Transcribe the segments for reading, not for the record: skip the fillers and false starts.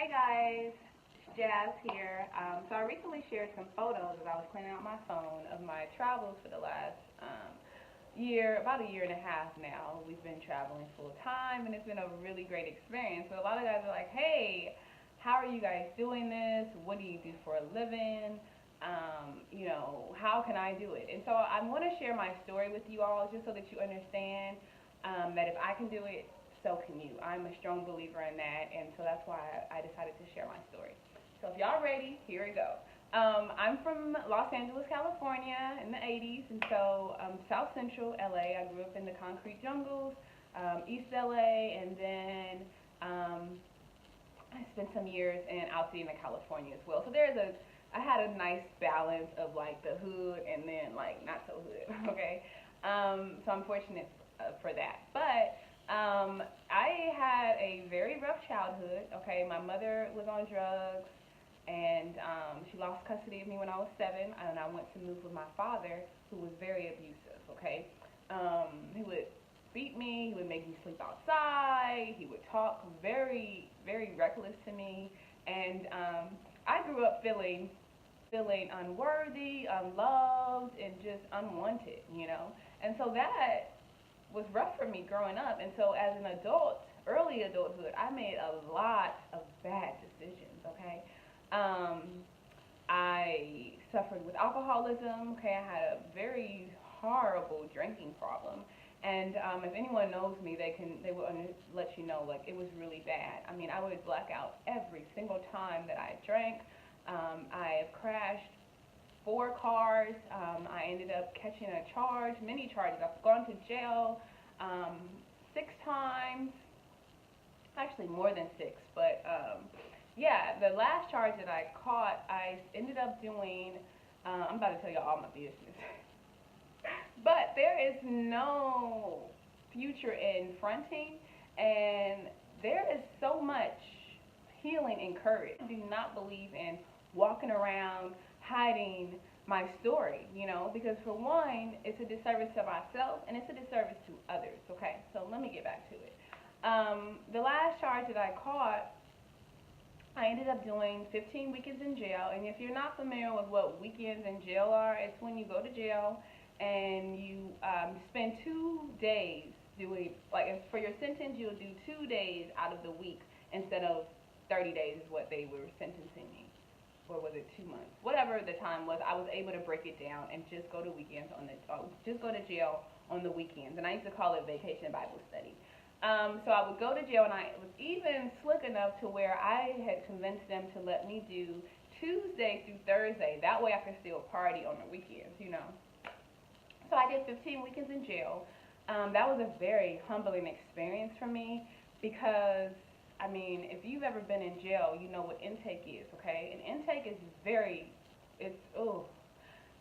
Hey guys, it's Jazz here. So I recently shared some photos as I was cleaning out my phone of my travels for the last year, about a year and a half now. We've been traveling full time and it's been a really great experience. So a lot of guys are like, hey, how are you guys doing this? What do you do for a living? How can I do it? And so I want to share my story with you all just so that you understand that if I can do it, so can you. I'm a strong believer in that, and so that's why I decided to share my story. So if y'all ready, here we go. I'm from Los Angeles, California in the 80s, and so South Central LA. I grew up in the concrete jungles, East LA, and then I spent some years in Altadena, California as well. So I had a nice balance of like the hood and then like not so hood, okay? So I'm fortunate for that. But I had a very rough childhood. Okay, my mother was on drugs, and she lost custody of me when I was 7, and I went to move with my father, who was very abusive. Okay, he would beat me. He would make me sleep outside. He would talk very, very reckless to me, and I grew up feeling unworthy, unloved, and just unwanted. And so that was rough for me growing up. And so as an adult, early adulthood, I made a lot of bad decisions, okay? I suffered with alcoholism, okay? I had a very horrible drinking problem. And if anyone knows me, they will let you know, like, it was really bad. I mean, I would black out every single time that I drank. I have crashed 4 cars. I ended up catching a charge, many charges. I've gone to jail 6 times, actually more than 6. But yeah, the last charge that I caught, I ended up doing. I'm about to tell you all my business, but there is no future in fronting, and there is so much healing and courage. I do not believe in walking around hiding my story, because for one, it's a disservice to myself and it's a disservice to others, okay? So let me get back to it. The last charge that I caught, I ended up doing 15 weekends in jail, and if you're not familiar with what weekends in jail are, it's when you go to jail and you spend 2 days doing, like, for your sentence, you'll do 2 days out of the week instead of 30 days is what they were sentencing me. Or was it 2 months? Whatever the time was, I was able to break it down and just go to just go to jail on the weekends. And I used to call it vacation Bible study. So I would go to jail, and I was even slick enough to where I had convinced them to let me do Tuesday through Thursday. That way I could still party on the weekends. So I did 15 weekends in jail. That was a very humbling experience for me because, I mean, if you've ever been in jail, you know what intake is, okay? And intake is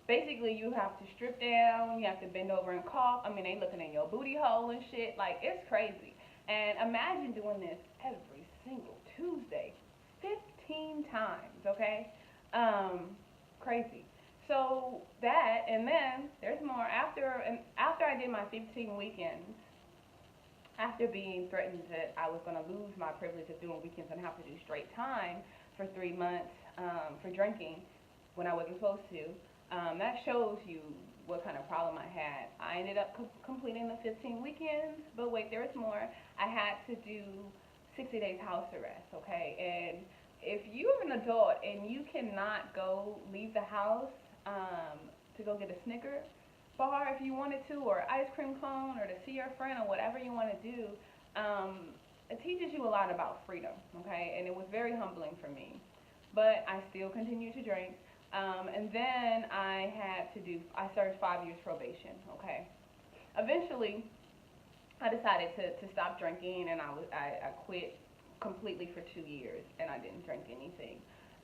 basically you have to strip down, you have to bend over and cough. I mean, they looking in your booty hole and shit. Like, it's crazy. And imagine doing this every single Tuesday, 15 times, okay? Crazy. So that, and then there's more. After I did my 15 weekends, after being threatened that I was going to lose my privilege of doing weekends and have to do straight time for 3 months for drinking when I wasn't supposed to, that shows you what kind of problem I had. I ended up completing the 15 weekends, but wait, there was more. I had to do 60 days house arrest, okay? And if you're an adult and you cannot leave the house to go get a Snicker bar if you wanted to, or ice cream cone, or to see your friend, or whatever you want to do, it teaches you a lot about freedom, okay? And it was very humbling for me. But I still continued to drink. And then I served 5 years probation, okay? Eventually, I decided to stop drinking, and I quit completely for 2 years, and I didn't drink anything.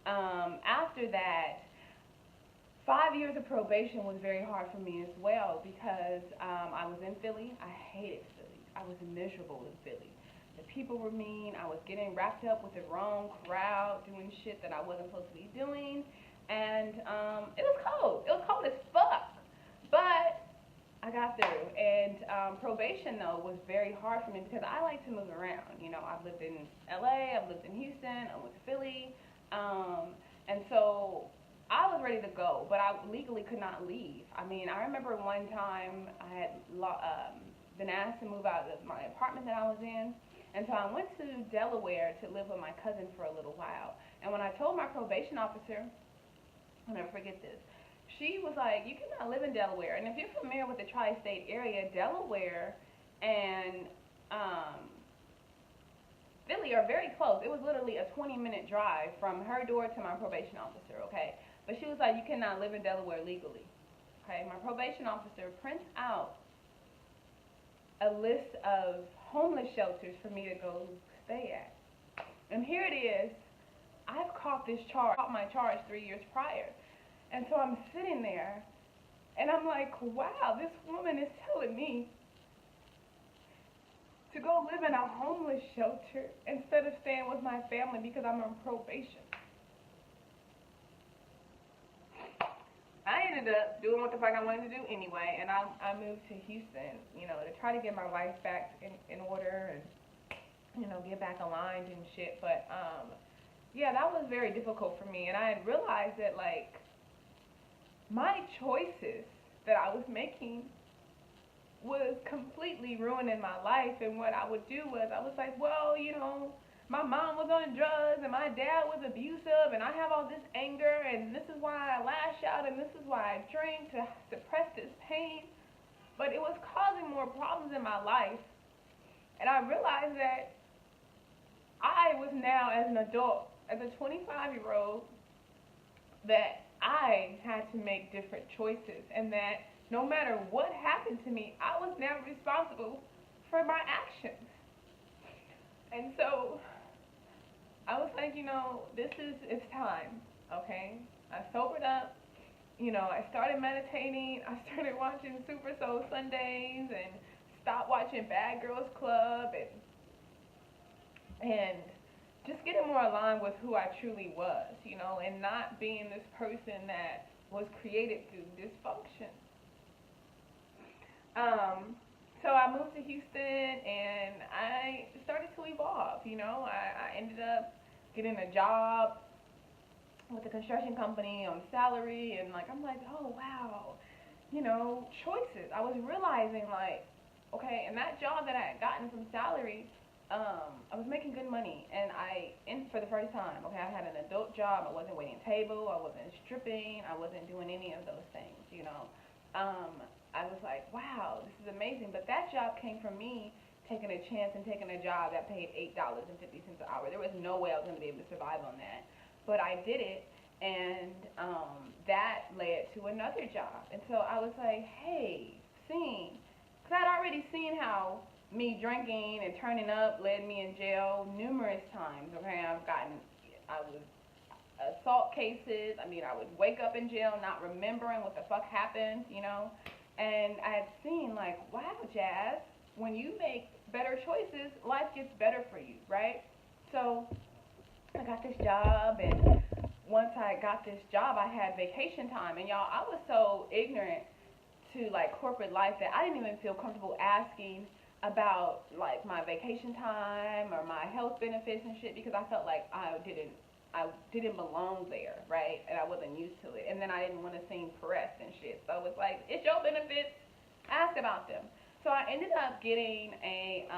After that, 5 years of probation was very hard for me as well because I was in Philly. I hated Philly. I was miserable in Philly. The people were mean. I was getting wrapped up with the wrong crowd, doing shit that I wasn't supposed to be doing. And it was cold. It was cold as fuck. But I got through. And probation, though, was very hard for me because I like to move around. You know, I've lived in LA, I've lived in Houston, I went to Philly. And so I was ready to go, but I legally could not leave. I mean, I remember one time I had been asked to move out of my apartment that I was in. And so I went to Delaware to live with my cousin for a little while. And when I told my probation officer, I'll never forget this, she was like, you cannot live in Delaware. And if you're familiar with the tri-state area, Delaware and Philly are very close. It was literally a 20-minute drive from her door to my probation officer, okay? But she was like, you cannot live in Delaware legally, okay? My probation officer prints out a list of homeless shelters for me to go stay at. And here it is. I've caught my charge 3 years prior. And so I'm sitting there, and I'm like, wow, this woman is telling me to go live in a homeless shelter instead of staying with my family because I'm on probation. I ended up doing what the fuck I wanted to do anyway, and I moved to Houston, you know, to try to get my life back in order and, you know, get back aligned and shit. But, yeah, that was very difficult for me, and I had realized that, like, my choices that I was making was completely ruining my life. And what I would do was I was like, well, you know, my mom was on drugs and my dad was abusive and I have all this anger and this is why I lash out and this is why I drink to suppress this pain. But it was causing more problems in my life. And I realized that I was now, as an adult, as a 25-year-old, that I had to make different choices, and that no matter what happened to me, I was now responsible for my actions. And so I was like, you know, it's time, okay? I sobered up, you know, I started meditating, I started watching Super Soul Sundays and stopped watching Bad Girls Club and just getting more aligned with who I truly was, you know, and not being this person that was created through dysfunction. So I moved to Houston and I started to evolve, you know. I ended up getting a job with a construction company on salary, and like I'm like, oh wow, you know, choices. I was realizing like, okay, and that job that I had gotten from salary, I was making good money, and for the first time, okay, I had an adult job. I wasn't waiting table, I wasn't stripping, I wasn't doing any of those things, you know. I was like, wow, this is amazing. But that job came from me taking a chance and taking a job that paid $8.50 an hour. There was no way I was going to be able to survive on that. But I did it, and that led to another job. And so I was like, hey, because I'd already seen how me drinking and turning up led me in jail numerous times, okay? I was assault cases. I mean, I would wake up in jail not remembering what the fuck happened, you know? And I had seen, like, wow, Jazz, when you make better choices, life gets better for you, right? So I got this job, and once I got this job, I had vacation time. And y'all, I was so ignorant to, like, corporate life that I didn't even feel comfortable asking about, like, my vacation time or my health benefits and shit, because I felt like I didn't belong there, right? And I wasn't used to it. And then I didn't want to seem pressed and shit. So it was like, it's your benefits, ask about them. So I ended up getting a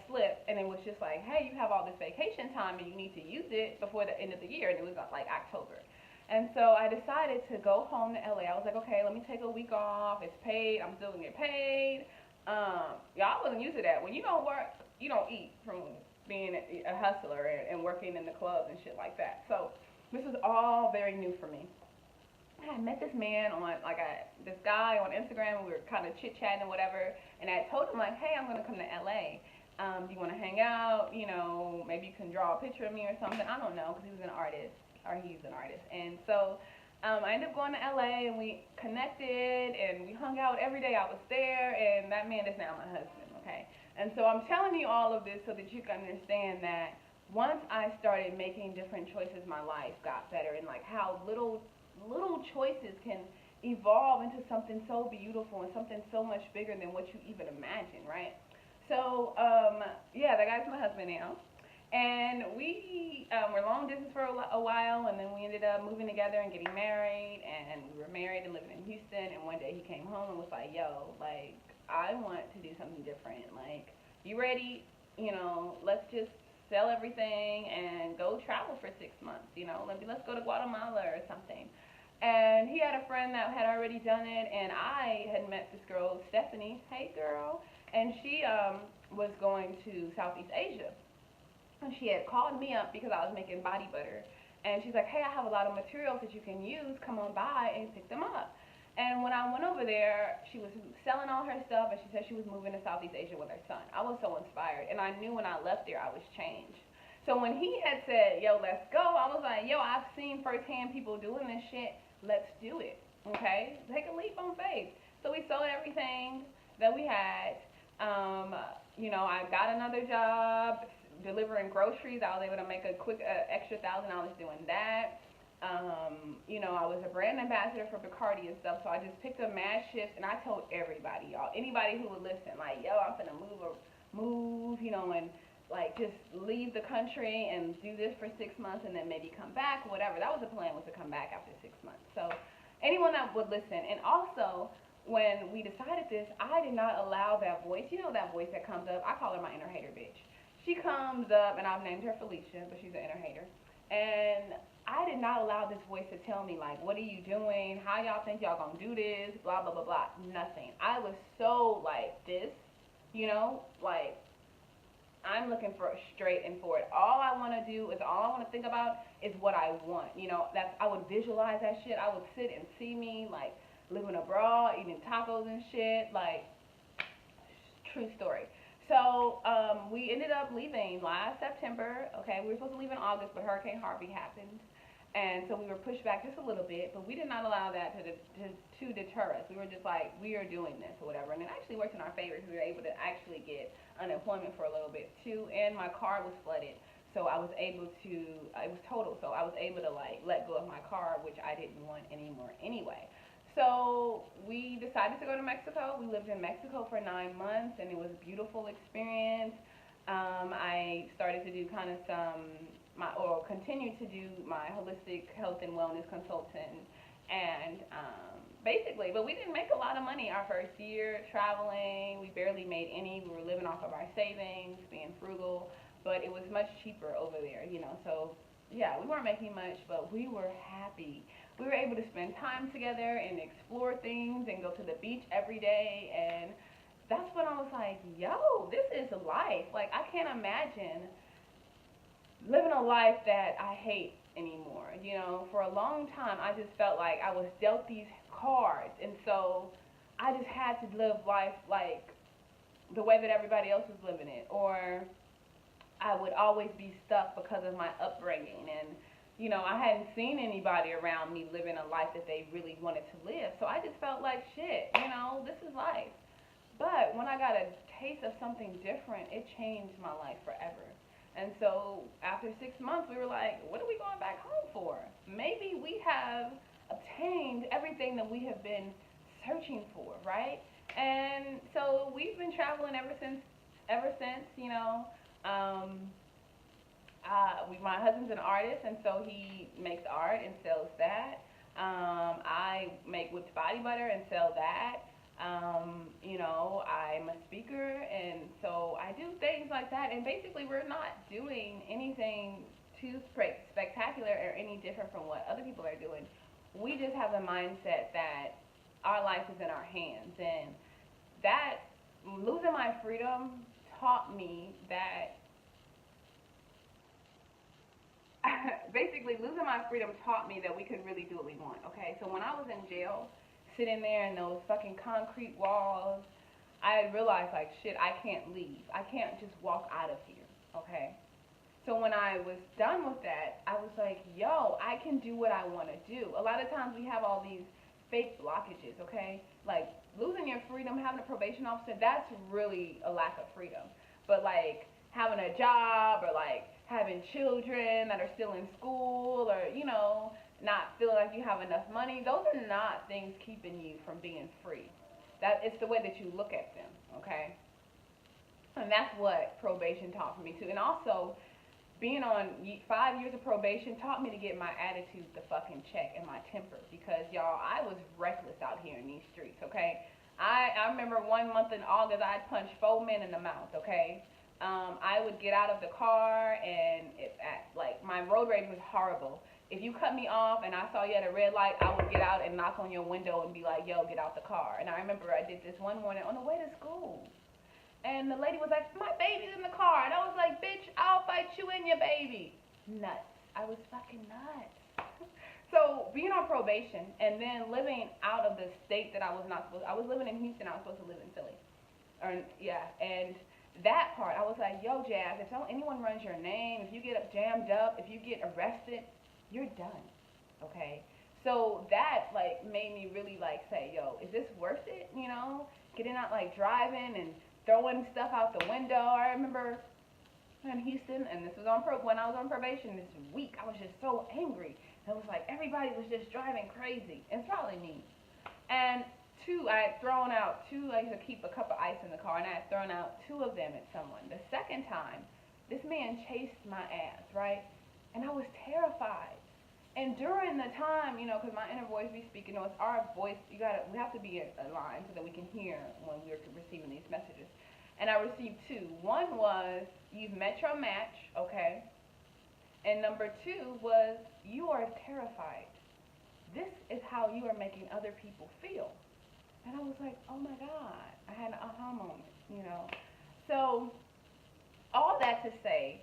slip, and it was just like, hey, you have all this vacation time and you need to use it before the end of the year. And it was like October. And so I decided to go home to LA. I was like, okay, let me take a week off. It's paid. I'm still gonna get paid. Y'all wasn't used to that. When you don't work, you don't eat from being a hustler and working in the clubs and shit like that. So this was all very new for me. I met this man this guy on Instagram, and we were kind of chit-chatting and whatever, and I told him, like, hey, I'm going to come to LA. Do you want to hang out? You know, maybe you can draw a picture of me or something. I don't know, because he's an artist. And so I ended up going to LA, and we connected, and we hung out every day I was there, and that man is now my husband, okay? And so I'm telling you all of this so that you can understand that once I started making different choices, my life got better, and like how little choices can evolve into something so beautiful and something so much bigger than what you even imagine, right? So, yeah, that guy's my husband now. And we were long distance for a while, and then we ended up moving together and getting married. And we were married and living in Houston. And one day he came home and was like, "Yo, like, I want to do something different. Like, you ready? You know, let's just sell everything and go travel for 6 months. You know, maybe let's go to Guatemala or something." And he had a friend that had already done it, and I had met this girl, Stephanie. Hey, girl. And she was going to Southeast Asia. And she had called me up because I was making body butter. And she's like, "Hey, I have a lot of materials that you can use. Come on by and pick them up." And when I went over there, she was selling all her stuff, and she said she was moving to Southeast Asia with her son. I was so inspired, and I knew when I left there I was changed. So when he had said, "Yo, let's go," I was like, "Yo, I've seen firsthand people doing this shit. Let's do it." Okay? Take a leap on faith. So we sold everything that we had. Um, I got another job delivering groceries. I was able to make a quick extra $1,000 doing that. I was a brand ambassador for Bacardi and stuff, so I just picked up mad shifts, and I told everybody, y'all, anybody who would listen, like, "Yo, I'm finna move, and like just leave the country and do this for 6 months and then maybe come back," whatever. That was the plan, was to come back after 6 months. So anyone that would listen, and also when we decided this, I did not allow that voice. You know that voice that comes up? I call her my inner hater bitch. She comes up, and I've named her Felicia, but she's an inner hater. And I did not allow this voice to tell me, like, "What are you doing? How y'all think y'all gonna do this? Blah, blah, blah, blah." Nothing. I was so, like, this, like, I'm looking for a straight and forward. All I want to do is, all I want to think about is what I want. I would visualize that shit. I would sit and see me, like, living abroad, eating tacos and shit, like, true story. So we ended up leaving last September. Okay, we were supposed to leave in August, but Hurricane Harvey happened, and so we were pushed back just a little bit. But we did not allow that to deter us. We were just like, we are doing this or whatever, and it actually worked in our favor. We were able to actually get unemployment for a little bit too, and my car was flooded. So I was able to, it was total, so I was able to, like, let go of my car, which I didn't want anymore anyway. So we decided to go to Mexico. We lived in Mexico for 9 months, and it was a beautiful experience. I started to do kind of or continued to do my holistic health and wellness consultant, and basically, but we didn't make a lot of money our first year traveling. We barely made any. We were living off of our savings, being frugal, but it was much cheaper over there. So yeah, we weren't making much, but we were happy. We were able to spend time together and explore things and go to the beach every day, and that's when I was like, "Yo, this is life." Like, I can't imagine living a life that I hate anymore. For a long time I just felt like I was dealt these cards, and so I just had to live life like the way that everybody else was living it, or I would always be stuck because of my upbringing. And I hadn't seen anybody around me living a life that they really wanted to live. So I just felt like, shit, this is life. But when I got a taste of something different, it changed my life forever. And so after 6 months, we were like, what are we going back home for? Maybe we have obtained everything that we have been searching for, right? And so we've been traveling ever since, Um, my husband's an artist, and so he makes art and sells that. I make whipped body butter and sell that. I'm a speaker, and so I do things like that. And basically, we're not doing anything too spectacular or any different from what other people are doing. We just have the mindset that our life is in our hands, and that losing my freedom taught me that basically losing my freedom taught me that we could really do what we want. Okay, so when I was in jail, sitting there in those fucking concrete walls, I realized, like, shit, I can't leave. I can't just walk out of here. Okay, so when I was done with that, I was like, yo, I can do what I want to do. A lot of times we have all these fake blockages. Okay, like losing your freedom, having a probation officer, that's really a lack of freedom. But like having a job, or like having children that are still in school, or, not feeling like you have enough money. Those are not things keeping you from being free. That it's the way that you look at them, okay? And that's what probation taught me too. And also, being on 5 years of probation taught me to get my attitude the fucking check and my temper, because y'all, I was reckless out here in these streets, okay? I remember 1 month in August, I'd punch 4 men in the mouth, okay? I would get out of the car, and like, my road rage was horrible. If you cut me off and I saw you at a red light, I would get out and knock on your window and be like, yo, get out the car. And I remember I did this one morning on the way to school. And the lady was like, my baby's in the car. And I was like, bitch, I'll fight you and your baby. Nuts. I was fucking nuts. So being on probation and then living out of the state that I was not supposed to. I was living in Houston. I was supposed to live in Philly. And that part, I was like, yo, Jazz, if anyone runs your name, if you get jammed up, if you get arrested, you're done. Okay? So that, like, made me really, like, say, yo, is this worth it? Getting out, like, driving and throwing stuff out the window. I remember in Houston, and this was when I was on probation this week, I was just so angry. It was like everybody was just driving crazy. It's probably me. And I had thrown out two. I used to keep a cup of ice in the car, and I had thrown out 2 of them at someone. The second time, this man chased my ass, right? And I was terrified. And during the time, because my inner voice be speaking, it's our voice. We have to be aligned so that we can hear when we're receiving these messages. And I received 2. One was, you've met your match, okay? And number 2 was, you are terrified. This is how you are making other people feel. And I was like, oh my God. I had an aha moment, So, all that to say,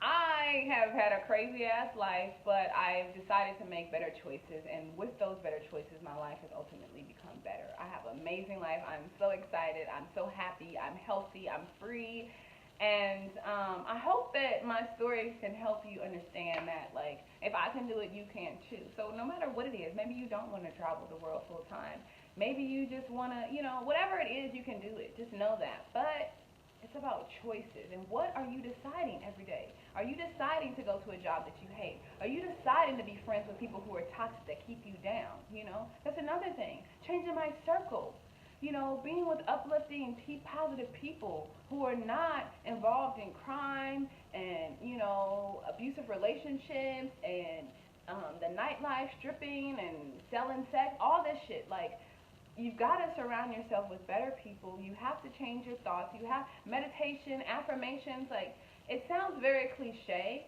I have had a crazy ass life, but I've decided to make better choices, and with those better choices, my life has ultimately become better. I have an amazing life. I'm so excited. I'm so happy. I'm healthy. I'm free. And I hope that my story can help you understand that, like, if I can do it, you can too. So no matter what it is, maybe you don't want to travel the world full time. Maybe you just want to, whatever it is, you can do it. Just know that. But it's about choices. And what are you deciding every day? Are you deciding to go to a job that you hate? Are you deciding to be friends with people who are toxic, that keep you down? That's another thing. Changing my circle. Being with uplifting, positive people who are not involved in crime and, abusive relationships and the nightlife, stripping and selling sex, all this shit. Like, you've got to surround yourself with better people. You have to change your thoughts. You have meditation, affirmations. Like, it sounds very cliche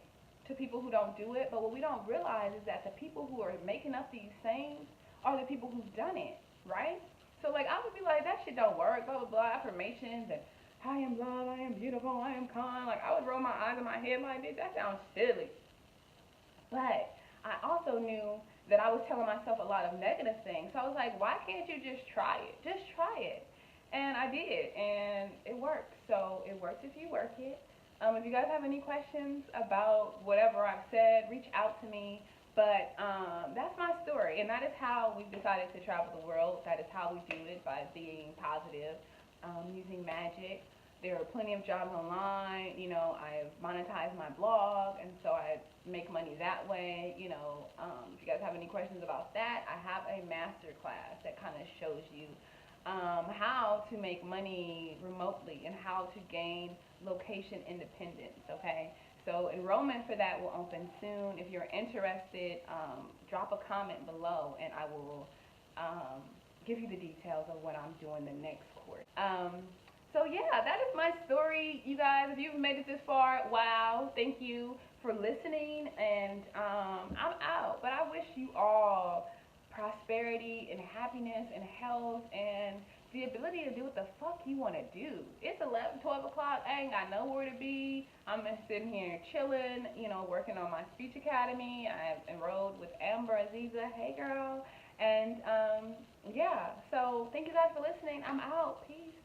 to people who don't do it, but what we don't realize is that the people who are making up these sayings are the people who've done it, right? So, like, I would be like, that shit don't work, blah, blah, blah, affirmations, and I am love, I am beautiful, I am kind. Like, I would roll my eyes in my head like, bitch, that sounds silly. But I also knew that I was telling myself a lot of negative things. So I was like, why can't you just try it? Just try it. And I did, and it worked. So it works if you work it. If you guys have any questions about whatever I've said, reach out to me. But that's my story, and that is how we've decided to travel the world. That is how we do it, by being positive, using magic. There are plenty of jobs online. I've monetized my blog, and so I make money that way. If you guys have any questions about that, I have a masterclass that kind of shows you how to make money remotely and how to gain location independence, okay? So enrollment for that will open soon. If you're interested, drop a comment below, and I will give you the details of what I'm doing the next course. So yeah, that is my story, you guys. If you've made it this far, wow, thank you for listening, and I'm out. But I wish you all prosperity and happiness and health and the ability to do what the fuck you want to do. It's 11, 12 o'clock. I ain't got nowhere to be. I'm sitting here chilling, working on my speech academy. I've enrolled with Amber Aziza. Hey, girl. And, yeah. So thank you guys for listening. I'm out. Peace.